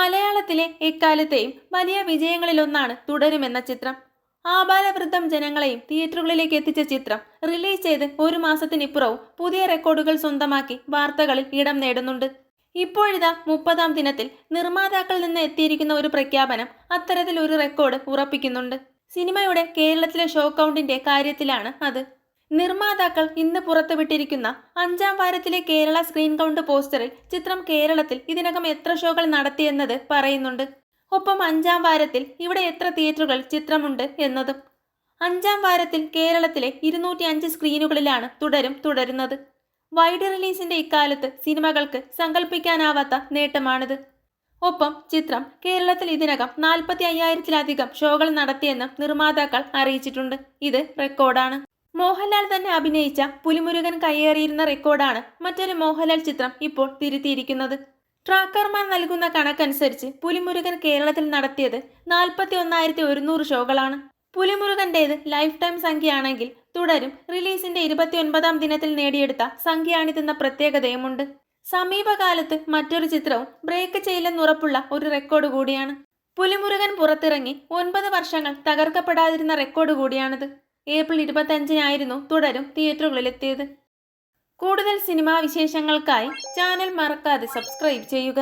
മലയാളത്തിലെ എക്കാലത്തെയും വലിയ വിജയങ്ങളിലൊന്നാണ് തുടരുമെന്ന ചിത്രം. ആബാലവൃദ്ധം ജനങ്ങളെയും തിയേറ്ററുകളിലേക്ക് എത്തിച്ച ചിത്രം റിലീസ് ചെയ്ത് ഒരു മാസത്തിനിപ്പുറവും പുതിയ റെക്കോർഡുകൾ സ്വന്തമാക്കി വാർത്തകളിൽ ഇടം നേടുന്നുണ്ട്. ഇപ്പോഴിതാ 30-ാം ദിനത്തിൽ നിർമ്മാതാക്കളിൽ നിന്ന് എത്തിയിരിക്കുന്ന ഒരു പ്രഖ്യാപനം അത്തരത്തിൽ ഒരു റെക്കോർഡ് ഉറപ്പിക്കുന്നുണ്ട്. സിനിമയുടെ കേരളത്തിലെ ഷോ കൗണ്ടിന്റെ കാര്യത്തിലാണ് അത്. നിർമ്മാതാക്കൾ ഇന്ന് പുറത്തുവിട്ടിരിക്കുന്ന 5-ാം വാരത്തിലെ കേരള സ്ക്രീൻ കൗണ്ട് പോസ്റ്ററിൽ ചിത്രം കേരളത്തിൽ ഇതിനകം എത്ര ഷോകൾ നടത്തിയെന്നത് പറയുന്നുണ്ട്. ഒപ്പം 5-ാം വാരത്തിൽ ഇവിടെ എത്ര തിയേറ്ററുകൾ ചിത്രമുണ്ട് എന്നതും. 5-ാം വാരത്തിൽ കേരളത്തിലെ 205 സ്ക്രീനുകളിലാണ് തുടരുന്നത്. വൈഡ് റിലീസിന്റെ ഇക്കാലത്ത് സിനിമകൾക്ക് സങ്കല്പിക്കാനാവാത്ത നേട്ടമാണിത്. ഒപ്പം ചിത്രം കേരളത്തിൽ ഇതിനകം 45,000-ത്തിലധികം ഷോകൾ നടത്തിയെന്നും നിർമ്മാതാക്കൾ അറിയിച്ചിട്ടുണ്ട്. ഇത് റെക്കോർഡാണ്. മോഹൻലാൽ തന്നെ അഭിനയിച്ച പുലിമുരുകൻ കയ്യേറിയിരുന്ന റെക്കോർഡാണ് മറ്റൊരു മോഹൻലാൽ ചിത്രം ഇപ്പോൾ തിരുത്തിയിരിക്കുന്നത്. ട്രാക്കർമാർ നൽകുന്ന കണക്കനുസരിച്ച് പുലിമുരുകൻ കേരളത്തിൽ നടത്തിയത് 41,100 ഷോകളാണ്. പുലിമുരുകന്റേത് ലൈഫ് ടൈം സംഖ്യയാണെങ്കിൽ തുടരും റിലീസിന്റെ 29-ാം ദിനത്തിൽ നേടിയെടുത്ത സംഖ്യയാണിതെന്ന പ്രത്യേകതയുമുണ്ട്. സമീപകാലത്ത് മറ്റൊരു ചിത്രവും ബ്രേക്ക് ചെയ്യില്ലെന്നുറപ്പുള്ള ഒരു റെക്കോർഡ് കൂടിയാണ്. പുലിമുരുകൻ പുറത്തിറങ്ങി 9 വർഷങ്ങൾ തകർക്കപ്പെടാതിരുന്ന റെക്കോർഡ് കൂടിയാണിത്. ഏപ്രിൽ 25-നായിരുന്നു തുടരും തിയേറ്ററുകളിലെത്തിയത്. കൂടുതൽ സിനിമാ വിശേഷങ്ങൾക്കായി ചാനൽ മറക്കാതെ സബ്സ്ക്രൈബ് ചെയ്യുക.